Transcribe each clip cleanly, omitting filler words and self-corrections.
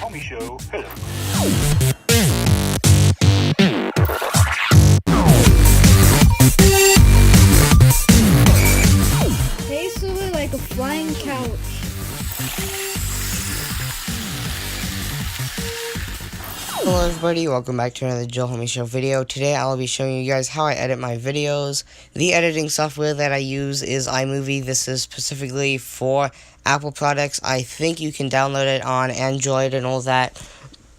Homie Show. Hello. Basically like a flying couch. Hello everybody, welcome back to another Joe Homie Show video. Today I'll be showing you guys how I edit my videos. The editing software that I use is iMovie. This is specifically for Apple products. I think you can download it on Android and all that,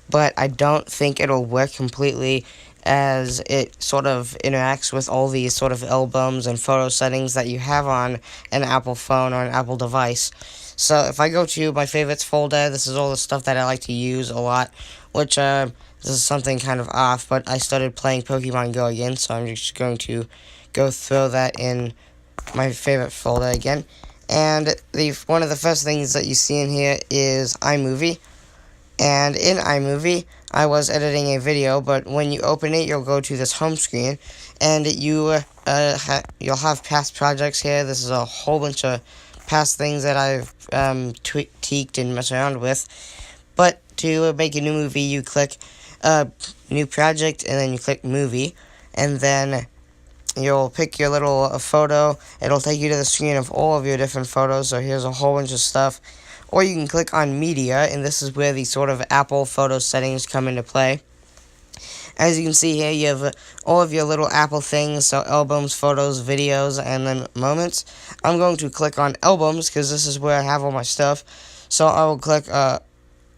but I don't think it'll work completely as it sort of interacts with all these sort of albums and photo settings that you have on an Apple phone or an Apple device. So if I go to my favorites folder, this is all the stuff that I like to use a lot, which this is something kind of off, but I started playing Pokemon Go again, so I'm just going to go throw that in my favorite folder again. And one of the first things that you see in here is iMovie. And in iMovie, I was editing a video, but when you open it, you'll go to this home screen, and you'll have past projects here. This is a whole bunch of past things that I've tweaked and messed around with. But to make a new movie, you click new project, and then you click movie, and then you'll pick your little photo. It'll take you to the screen of all of your different photos. So here's a whole bunch of stuff. Or you can click on media, and this is where the sort of Apple photo settings come into play. As you can see here, you have all of your little Apple things, so albums, photos, videos, and then moments. I'm going to click on albums, because this is where I have all my stuff. So I will click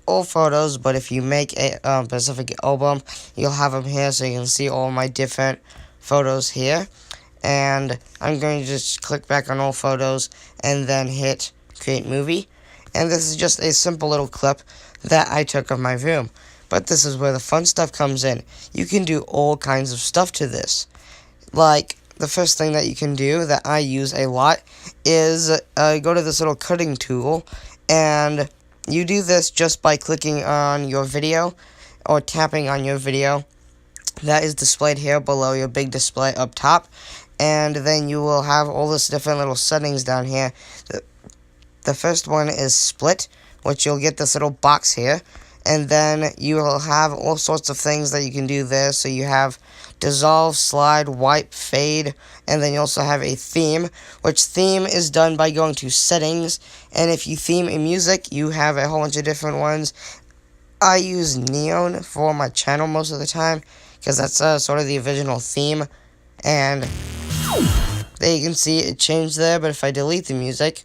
all photos, but if you make a specific album, you'll have them here, so you can see all my different photos here. And I'm going to just click back on all photos, and then hit create movie. And this is just a simple little clip that I took of my room. But this is where the fun stuff comes in. You can do all kinds of stuff to this. Like, the first thing that you can do that I use a lot is go to this little cutting tool. And you do this just by clicking on your video or tapping on your video. That is displayed here below your big display up top. And then you will have all this different little settings down here. The first one is split, which you'll get this little box here, and then you will have all sorts of things that you can do there. So you have dissolve, slide, wipe, fade, and then you also have a theme, which theme is done by going to settings, and if you theme a music, you have a whole bunch of different ones. I use Neon for my channel most of the time, because that's sort of the original theme, and there you can see it changed there, but if I delete the music,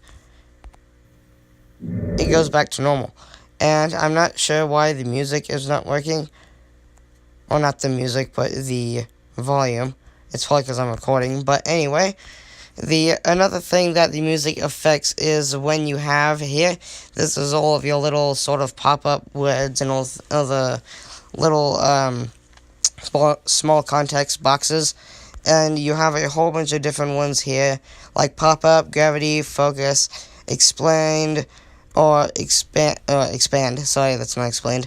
it goes back to normal. And I'm not sure why the music is not working. Well, not the music, but the volume. It's probably because I'm recording. But anyway, another thing that the music affects is when you have here, this is all of your little sort of pop-up words and all the little small context boxes. And you have a whole bunch of different ones here, like pop-up, gravity, focus, explained, or expand. Sorry, that's not explained.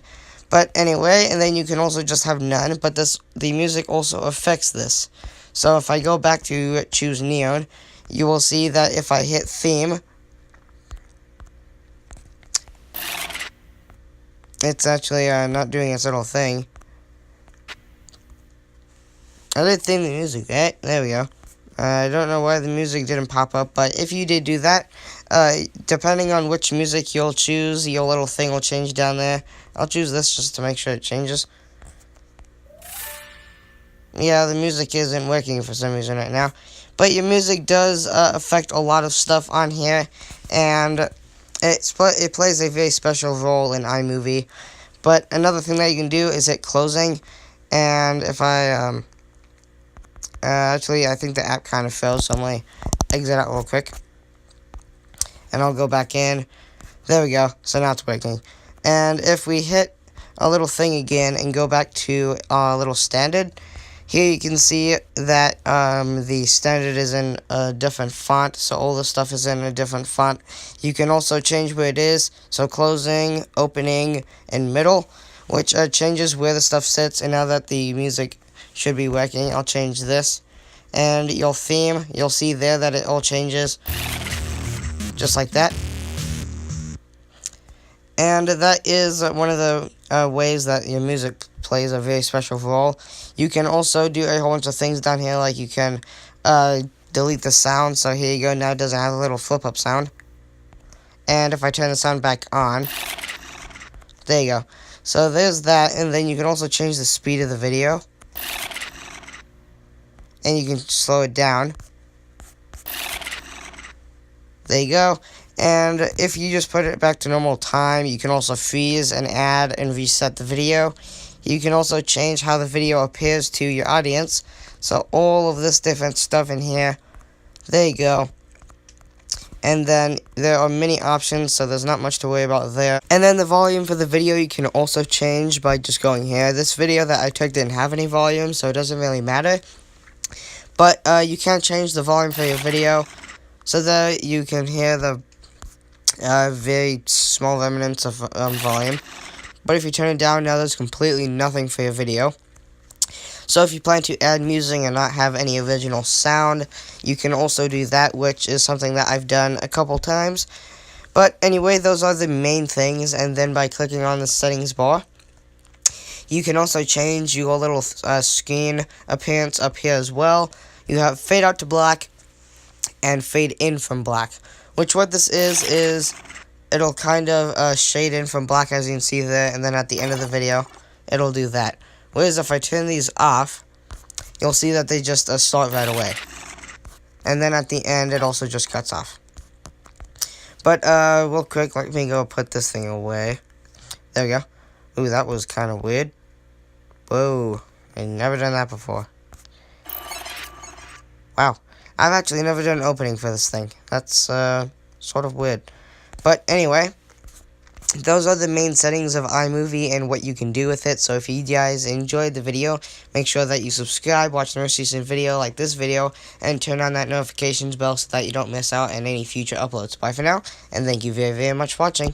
But anyway, and then you can also just have none, but the music also affects this. So if I go back to choose Neon, you will see that if I hit theme, it's actually not doing its little thing. I did theme the music, right? There we go. I don't know why the music didn't pop up, but if you did do that, depending on which music you'll choose, your little thing will change down there. I'll choose this just to make sure it changes. Yeah, the music isn't working for some reason right now. But your music does affect a lot of stuff on here, and it plays a very special role in iMovie. But another thing that you can do is hit closing, and if I actually, I think the app kind of fell, so I'm going to exit out real quick. And I'll go back in. There we go. So now it's working. And if we hit a little thing again and go back to our little standard, here you can see that the standard is in a different font. So all the stuff is in a different font. You can also change where it is. So closing, opening, and middle, which changes where the stuff sits. And now that the music should be working, I'll change this, and you'll see there that it all changes just like that. And that is one of the ways that your music plays a very special role. You can also do a whole bunch of things down here, like you can delete the sound. So here you go, now it doesn't have a little flip up sound. And if I turn the sound back on, there you go. So there's that, and then you can also change the speed of the video. And you can slow it down. There you go. And if you just put it back to normal time, you can also freeze and add and reset the video. You can also change how the video appears to your audience. So all of this different stuff in here. There you go. And then there are many options, so there's not much to worry about there. And then the volume for the video you can also change by just going here. This video that I took didn't have any volume, so it doesn't really matter. But you can change the volume for your video so that you can hear the very small remnants of volume. But if you turn it down, now there's completely nothing for your video. So if you plan to add music and not have any original sound, you can also do that, which is something that I've done a couple times. But anyway, those are the main things, and then by clicking on the settings bar, you can also change your little screen appearance up here as well. You have fade out to black and fade in from black, which what this is it'll kind of shade in from black, as you can see there, and then at the end of the video, it'll do that. Whereas if I turn these off, you'll see that they just start right away. And then at the end, it also just cuts off. But real quick, let me go put this thing away. There we go. Ooh, that was kind of weird. Whoa, I've never done that before. Wow, I've actually never done an opening for this thing. That's sort of weird. But anyway, those are the main settings of iMovie and what you can do with it. So if you guys enjoyed the video, make sure that you subscribe, watch the most recent video like this video, and turn on that notifications bell so that you don't miss out on any future uploads. Bye for now, and thank you very, very much for watching.